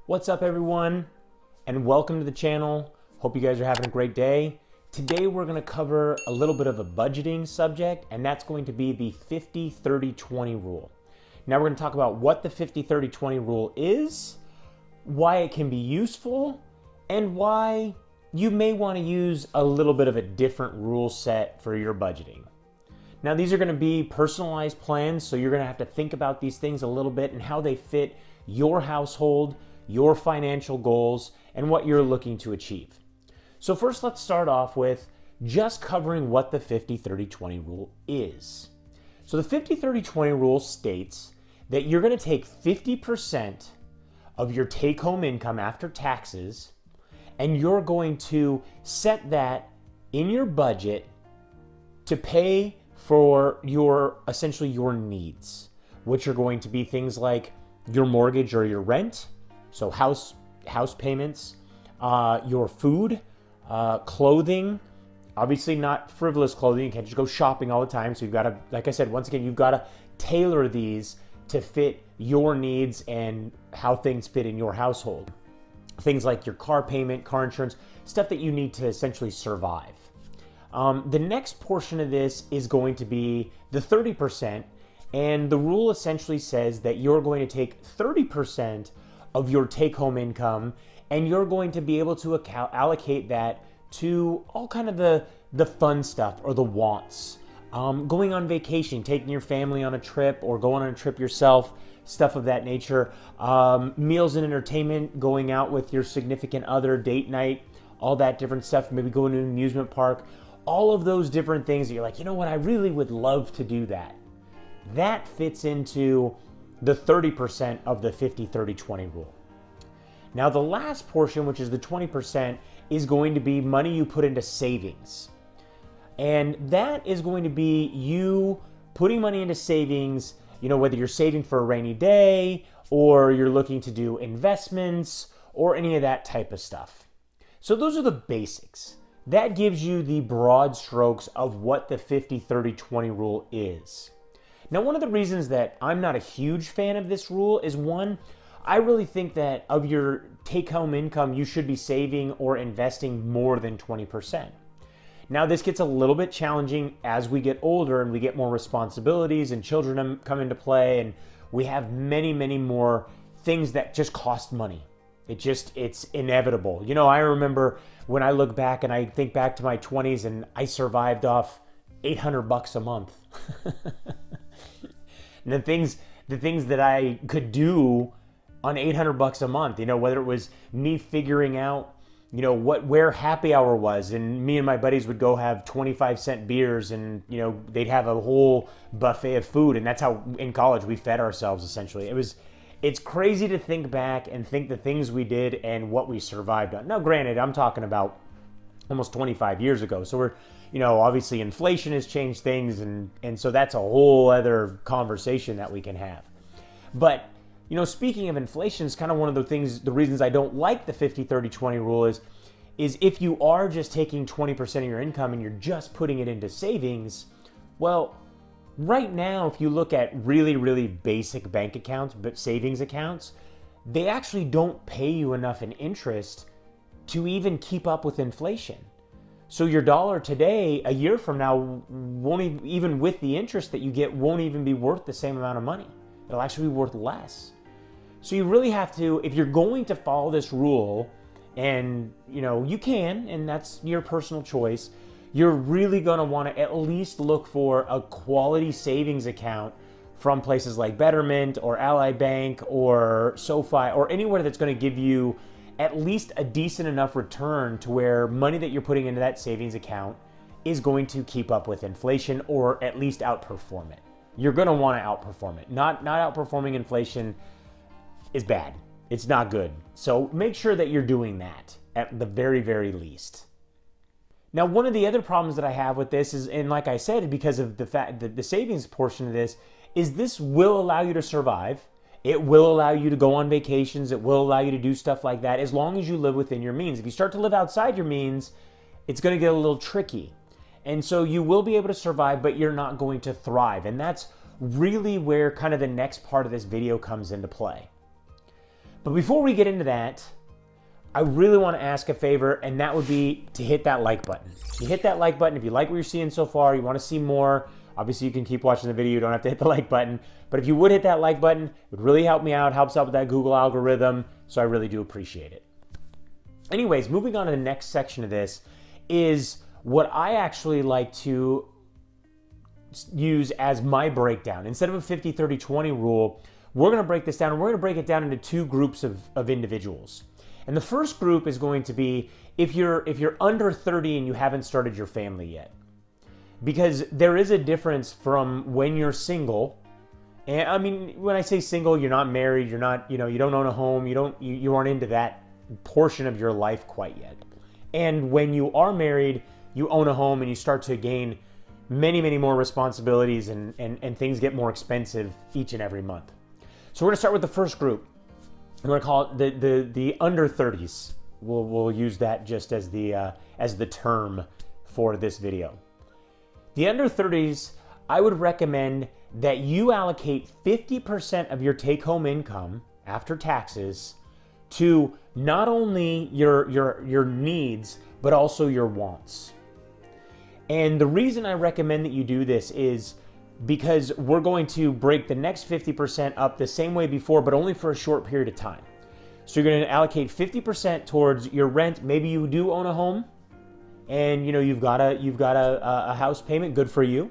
What's up, everyone, and welcome to the channel. Hope you guys are having a great day. Today we're going to cover a little bit of a budgeting subject, and that's going to be the 50-30-20 rule. Now we're going to talk about what the 50-30-20 rule is, why it can be useful, and why you may want to use a little bit of a different rule set for your budgeting. Now these are going to be personalized plans, so you're going to have to think about these things a little bit and how they fit your household, your financial goals, and what you're looking to achieve. So first, let's start off with just covering what the 50-30-20 rule is. So the 50-30-20 rule states that you're going to take 50% of your take-home income after taxes, and you're going to set that in your budget to pay for essentially your needs, which are going to be things like your mortgage or your rent, so house payments, your food, clothing, obviously not frivolous clothing. You can't just go shopping all the time. So you've got to, like I said, once again, you've got to tailor these to fit your needs and how things fit in your household. Things like your car payment, car insurance, stuff that you need to essentially survive. The next portion of this is going to be the 30%. And the rule essentially says that you're going to take 30% of your take-home income, and you're going to be able to allocate that to all kind of the fun stuff or the wants. Going on vacation, taking your family on a trip, or going on a trip yourself, stuff of that nature. Meals and entertainment, going out with your significant other, date night, all that different stuff, maybe going to an amusement park. All of those different things that you're like, you know what, I really would love to do that. That fits into the 30% of the 50-30-20 rule. Now the last portion, which is the 20%, is going to be money you put into savings. And that is going to be you putting money into savings, whether you're saving for a rainy day or you're looking to do investments or any of that type of stuff. So those are the basics. That gives you the broad strokes of what the 50-30-20 rule is. Now, one of the reasons that I'm not a huge fan of this rule is, one, I really think that of your take-home income, you should be saving or investing more than 20%. Now, this gets a little bit challenging as we get older and we get more responsibilities and children come into play, and we have many, many more things that just cost money. It's inevitable. I remember when I look back and I think back to my 20s, and I survived off $800 a month. And the things that I could do on $800 a month, whether it was me figuring out, where happy hour was, and me and my buddies would go have 25-cent beers, and, they'd have a whole buffet of food. And that's how in college we fed ourselves, essentially. It's crazy to think back and think the things we did and what we survived on. Now, granted, I'm talking about almost 25 years ago. So we're, obviously inflation has changed things, and so that's a whole other conversation that we can have. But, speaking of inflation, is kind of one of the reasons I don't like the 50-30-20 rule is if you are just taking 20% of your income and you're just putting it into savings, well, right now, if you look at really, really basic bank accounts, but savings accounts, they actually don't pay you enough in interest to even keep up with inflation. So your dollar today, a year from now, won't even with the interest that you get, won't even be worth the same amount of money. It'll actually be worth less. So you really have to, if you're going to follow this rule, and you can, and that's your personal choice, you're really going to want to at least look for a quality savings account from places like Betterment or Ally Bank or SoFi or anywhere that's going to give you at least a decent enough return to where money that you're putting into that savings account is going to keep up with inflation, or at least outperform it. You're going to want to outperform it. Not outperforming inflation is bad. It's not good. So make sure that you're doing that at the very, very least. Now, one of the other problems that I have with this is, and like I said, because of the fact that the savings portion of this will allow you to survive. It will allow you to go on vacations. It will allow you to do stuff like that as long as you live within your means. If you start to live outside your means, it's going to get a little tricky. And so you will be able to survive, but you're not going to thrive. And that's really where kind of the next part of this video comes into play. But before we get into that, I really want to ask a favor, and that would be to hit that like button. You hit that like button if you like what you're seeing so far, you want to see more. Obviously, you can keep watching the video. You don't have to hit the like button. But if you would hit that like button, it would really help me out, helps out with that Google algorithm. So I really do appreciate it. Anyways, moving on to the next section of this is what I actually like to use as my breakdown. Instead of a 50-30-20 rule, we're going to break this down, and we're going to break it down into two groups of individuals. And the first group is going to be if you're under 30 and you haven't started your family yet. Because there is a difference from when you're single. And I mean, when I say single, you're not married, you're not, you don't own a home, you aren't into that portion of your life quite yet. And when you are married, you own a home and you start to gain many, many more responsibilities and things get more expensive each and every month. So we're gonna start with the first group. We're gonna call it the under 30s. We'll use that just as the term for this video. The under 30s, I would recommend that you allocate 50% of your take-home income after taxes to not only your needs, but also your wants. And the reason I recommend that you do this is because we're going to break the next 50% up the same way before, but only for a short period of time. So you're going to allocate 50% towards your rent. Maybe you do own a home, and you've got a house payment. Good for you.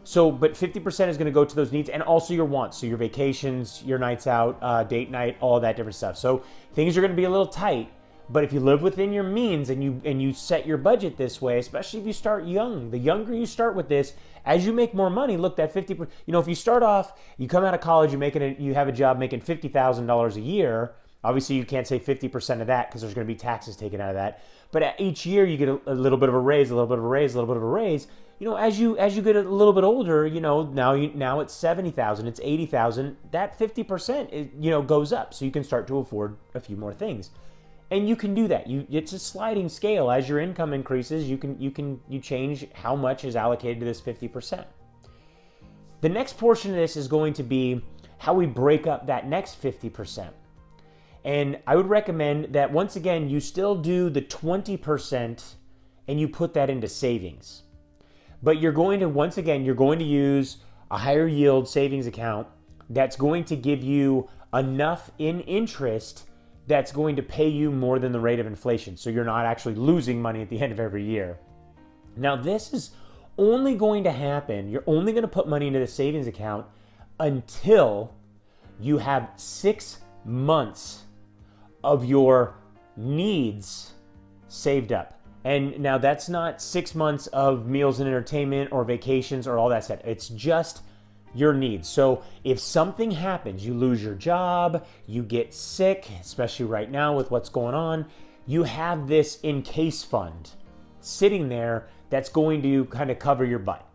So, but 50% is going to go to those needs, and also your wants. So your vacations, your nights out, date night, all of that different stuff. So things are going to be a little tight. But if you live within your means and you set your budget this way, especially if you start young, the younger you start with this, as you make more money, look, that 50%, if you start off, you come out of college, you have a job making $50,000 a year. Obviously, you can't say 50% of that because there's going to be taxes taken out of that. But each year you get a little bit of a raise, a little bit of a raise, a little bit of a raise. As you get a little bit older, now it's 70,000, it's 80,000. That 50% goes up, so you can start to afford a few more things. And you can do that. It's a sliding scale. As your income increases, you change how much is allocated to this 50%. The next portion of this is going to be how we break up that next 50%. And I would recommend that once again, you still do the 20% and you put that into savings. But you're going to use a higher yield savings account that's going to give you enough in interest that's going to pay you more than the rate of inflation. So you're not actually losing money at the end of every year. Now, this is only going to happen. You're only going to put money into the savings account until you have 6 months of your needs saved up. And now that's not 6 months of meals and entertainment or vacations or all that stuff. It's just your needs. So if something happens, you lose your job, you get sick, especially right now with what's going on, you have this in case fund sitting there that's going to kind of cover your butt.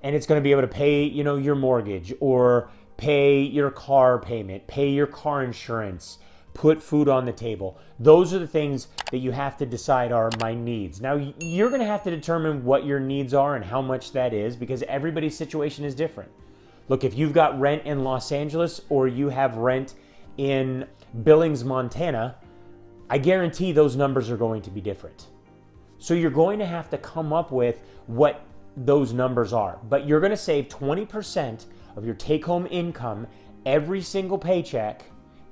And it's going to be able to pay, your mortgage or pay your car payment, pay your car insurance, put food on the table. Those are the things that you have to decide are my needs. Now, you're going to have to determine what your needs are and how much that is because everybody's situation is different. Look, if you've got rent in Los Angeles or you have rent in Billings, Montana, I guarantee those numbers are going to be different. So you're going to have to come up with what those numbers are. But you're going to save 20% of your take-home income every single paycheck.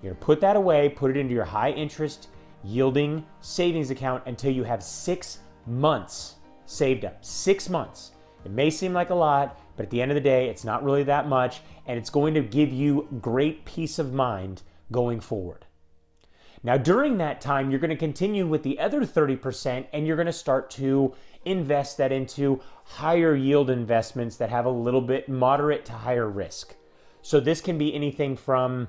You're going to put that away, put it into your high interest yielding savings account until you have 6 months saved up. 6 months. It may seem like a lot, but at the end of the day, it's not really that much, and it's going to give you great peace of mind going forward. Now, during that time, you're going to continue with the other 30%, and you're going to start to invest that into higher yield investments that have a little bit moderate to higher risk. So this can be anything from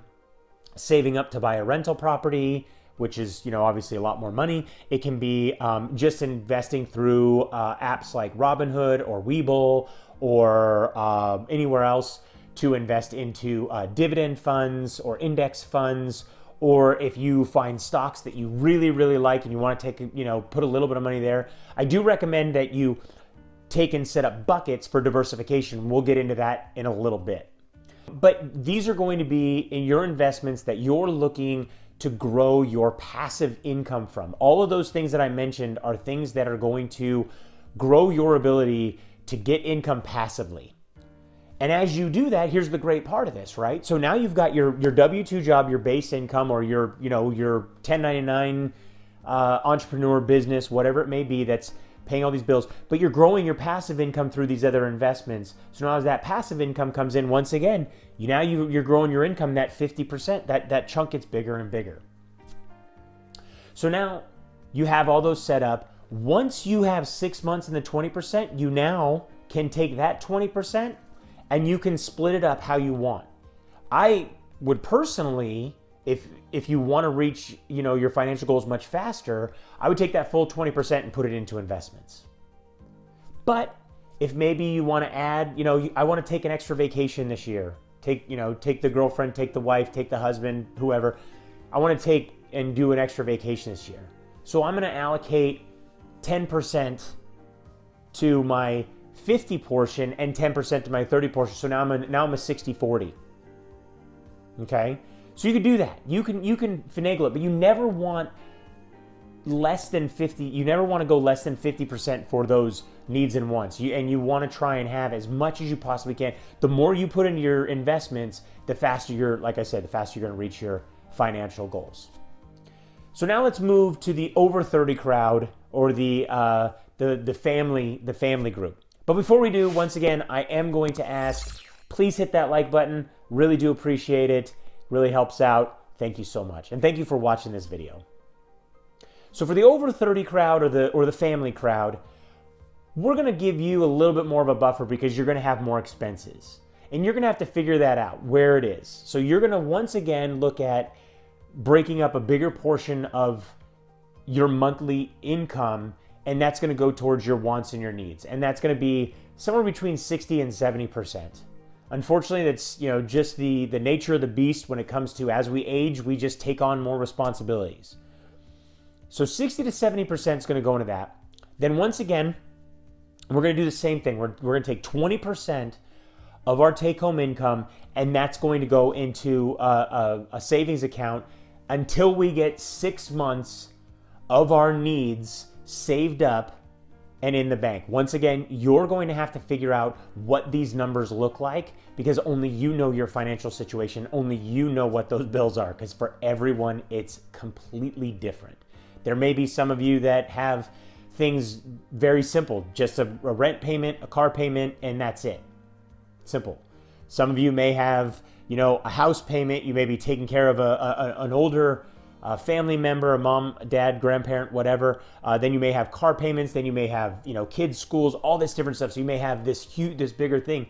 saving up to buy a rental property, which is, obviously a lot more money. It can be just investing through apps like Robinhood or Webull or anywhere else to invest into dividend funds or index funds. Or if you find stocks that you really, really like and you want to take, put a little bit of money there, I do recommend that you take and set up buckets for diversification. We'll get into that in a little bit. But these are going to be in your investments that you're looking to grow your passive income from. All of those things that I mentioned are things that are going to grow your ability to get income passively. And as you do that, here's the great part of this, right? So now you've got your W-2 job, your base income, or your 1099 entrepreneur business, whatever it may be, that's paying all these bills, but you're growing your passive income through these other investments. So now as that passive income comes in, once again, you're growing your income, that 50%, that chunk gets bigger and bigger. So now you have all those set up. Once you have 6 months in the 20%, you now can take that 20% and you can split it up how you want. I would personally, if you want to reach, your financial goals much faster, I would take that full 20% and put it into investments. But if maybe you want to add, I want to take an extra vacation this year. Take the girlfriend, take the wife, take the husband, whoever. I want to take and do an extra vacation this year. So I'm going to allocate 10% to my 50 portion and 10% to my 30 portion. So now I'm a 60-40. Okay? So you can do that. You can finagle it, but you never want less than 50. You never want to go less than 50% for those needs and wants. You want to try and have as much as you possibly can. The more you put into your investments, the faster you're going to reach your financial goals. So now let's move to the over 30 crowd, or the family group. But before we do, once again, I am going to ask, please hit that like button. Really do appreciate it. Really helps out. Thank you so much. And thank you for watching this video. So for the over 30 crowd, or the family crowd, we're going to give you a little bit more of a buffer because you're going to have more expenses. And you're going to have to figure that out, where it is. So you're going to once again look at breaking up a bigger portion of your monthly income, and that's going to go towards your wants and your needs. And that's going to be somewhere between 60 and 70%. Unfortunately, that's just the nature of the beast when it comes to, as we age, we just take on more responsibilities. So 60 to 70% is going to go into that. Then once again, we're going to do the same thing. We're going to take 20% of our take-home income, and that's going to go into a savings account until we get 6 months of our needs saved up and in the bank. Once again, you're going to have to figure out what these numbers look like, because only you know your financial situation. Only you know what those bills are, because for everyone, it's completely different. There may be some of you that have things very simple, just a rent payment, a car payment, and that's it. Simple. Some of you may have, a house payment. You may be taking care of an older family member, a mom, dad, grandparent, whatever. Then you may have car payments. Then you may have, kids' schools, all this different stuff. So you may have this bigger thing.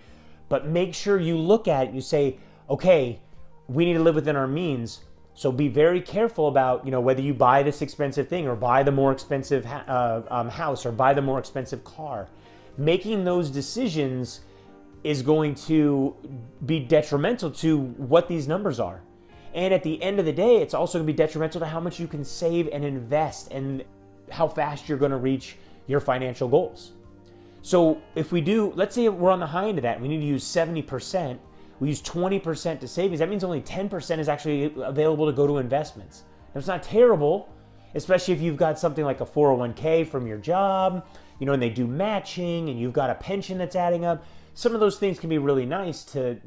But make sure you look at it and you say, okay, we need to live within our means. So be very careful about, whether you buy this expensive thing or buy the more expensive house or buy the more expensive car. Making those decisions is going to be detrimental to what these numbers are. And at the end of the day, it's also going to be detrimental to how much you can save and invest and how fast you're going to reach your financial goals. So if we do, let's say we're on the high end of that, we need to use 70%, we use 20% to savings, that means only 10% is actually available to go to investments. Now, it's not terrible, especially if you've got something like a 401k from your job, and they do matching, and you've got a pension that's adding up. Some of those things can be really nice to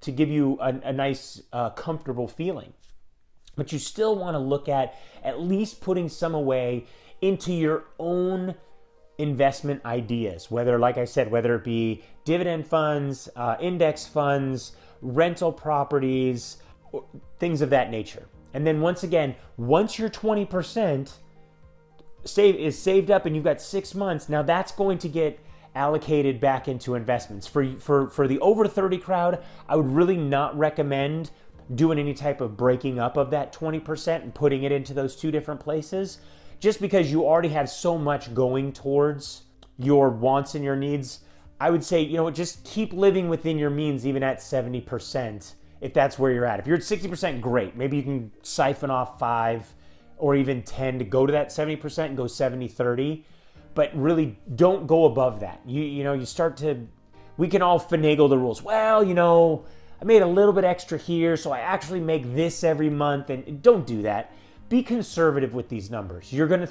give you a nice, comfortable feeling. But you still want to look at least putting some away into your own investment ideas, like I said, whether it be dividend funds, index funds, rental properties, things of that nature. And then once again, once your 20% is saved up and you've got 6 months, now that's going to get allocated back into investments. For the over 30 crowd, I would really not recommend doing any type of breaking up of that 20% and putting it into those two different places, just because you already have so much going towards your wants and your needs. I would say, just keep living within your means, even at 70%, if that's where you're at. If you're at 60%, great. Maybe you can siphon off 5 or even 10 to go to that 70% and go 70-30. But really don't go above that. We can all finagle the rules. Well, I made a little bit extra here, so I actually make this every month. And don't do that. Be conservative with these numbers. You're gonna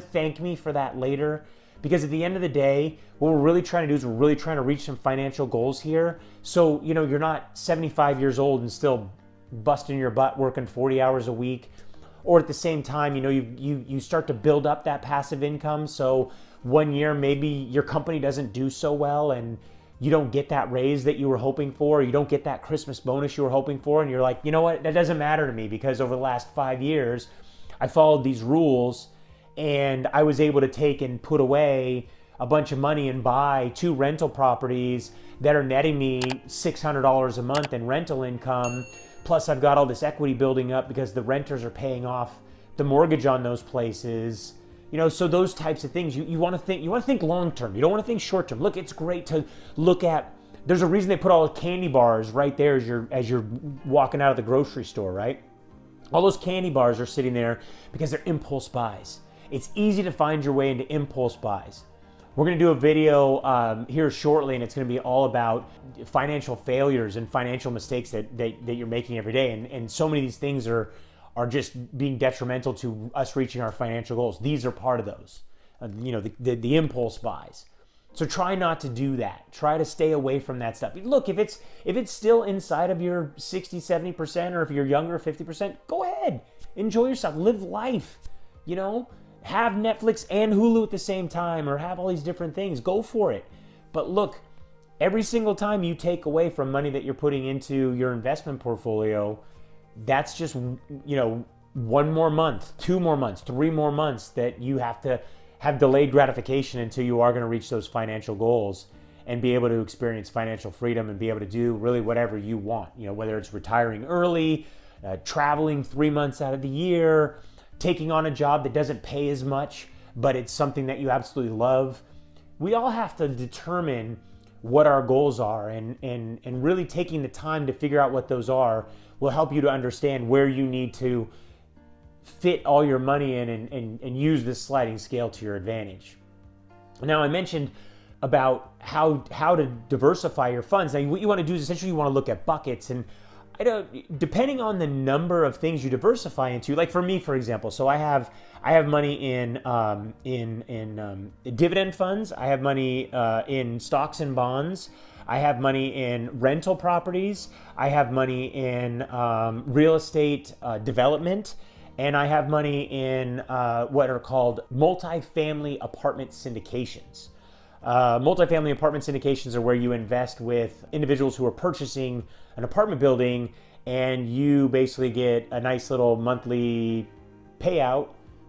thank me for that later, because at the end of the day, what we're really trying to do is we're really trying to reach some financial goals here. So, you're not 75 years old and still busting your butt working 40 hours a week. Or at the same time, you start to build up that passive income. So one year, maybe your company doesn't do so well and you don't get that raise that you were hoping for, or you don't get that Christmas bonus you were hoping for. And you're like, you know what, that doesn't matter to me, because over the last 5 years, I followed these rules and I was able to take and put away a bunch of money and buy 2 rental properties that are netting me $600 a month in rental income. Plus I've got all this equity building up because the renters are paying off the mortgage on those places. So those types of things, you want to think long term. You don't want to think short term. Look, it's great to look at, there's a reason they put all the candy bars right there as you're walking out of the grocery store, right? All those candy bars are sitting there because they're impulse buys. It's easy to find your way into impulse buys. We're going to do a video here shortly, and it's going to be all about financial failures and financial mistakes that you're making every day. And so many of these things are just being detrimental to us reaching our financial goals. These are part of those, the impulse buys. So try not to do that. Try to stay away from that stuff. Look, if it's still inside of your 60, 70%, or if you're younger, 50%, go ahead. Enjoy yourself. Live life. Have Netflix and Hulu at the same time, or have all these different things. Go for it. But look, every single time you take away from money that you're putting into your investment portfolio, that's just, 1 more month, 2 more months, 3 more months that you have to have delayed gratification until you are going to reach those financial goals and be able to experience financial freedom and be able to do really whatever you want. Whether it's retiring early, traveling 3 months out of the year, taking on a job that doesn't pay as much, but it's something that you absolutely love. We all have to determine what our goals are, and really taking the time to figure out what those are will help you to understand where you need to fit all your money in and use this sliding scale to your advantage. Now, I mentioned about how to diversify your funds. Now, what you want to do is essentially you want to look at buckets, and depending on the number of things you diversify into, like for me, for example, so I have money in dividend funds. I have money in stocks and bonds. I have money in rental properties. I have money in real estate development. And I have money in what are called multifamily apartment syndications. Multifamily apartment syndications are where you invest with individuals who are purchasing an apartment building, and you basically get a nice little monthly payout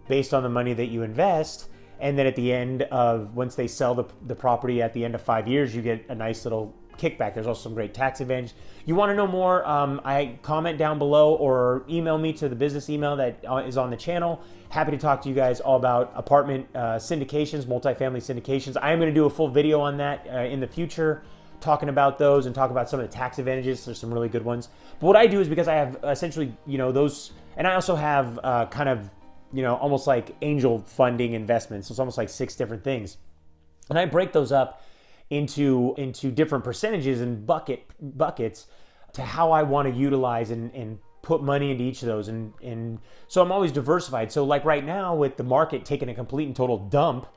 based on the money that you invest. And then at the end of, once they sell the property at the end of 5 years, you get a nice little kickback. There's also some great tax advantage. You want to know more, I comment down below or email me to the business email that is on the channel. Happy to talk to you guys all about apartment syndications, multifamily syndications. I am going to do a full video on that in the future, talking about those and talk about some of the tax advantages. There's some really good ones. But what I do is, because I have essentially, those, and I also have kind of, almost like angel funding investments. So it's almost like 6 different things. And I break those up into different percentages and buckets to how I want to utilize and put money into each of those. And so I'm always diversified. So like right now, with the market taking a complete and total dump,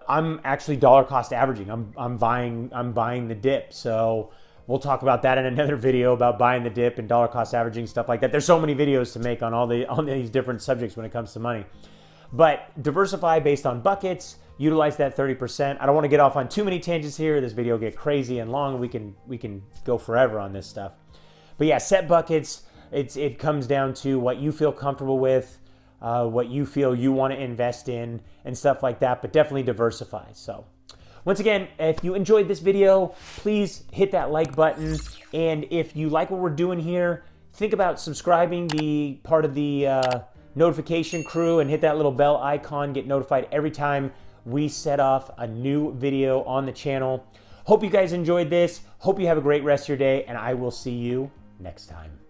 I'm actually dollar cost averaging. I'm buying the dip. So we'll talk about that in another video, about buying the dip and dollar cost averaging, stuff like that. There's so many videos to make on these different subjects when it comes to money. But diversify based on buckets, utilize that 30%. I don't want to get off on too many tangents here. This video will get crazy and long. We can go forever on this stuff. But yeah, set buckets. It comes down to what you feel comfortable with, what you feel you want to invest in, and stuff like that. But definitely diversify. So once again, if you enjoyed this video, please hit that like button. And if you like what we're doing here, think about subscribing, be part of the notification crew, and hit that little bell icon, get notified every time we set off a new video on the channel. Hope you guys enjoyed this. Hope you have a great rest of your day, and I will see you next time.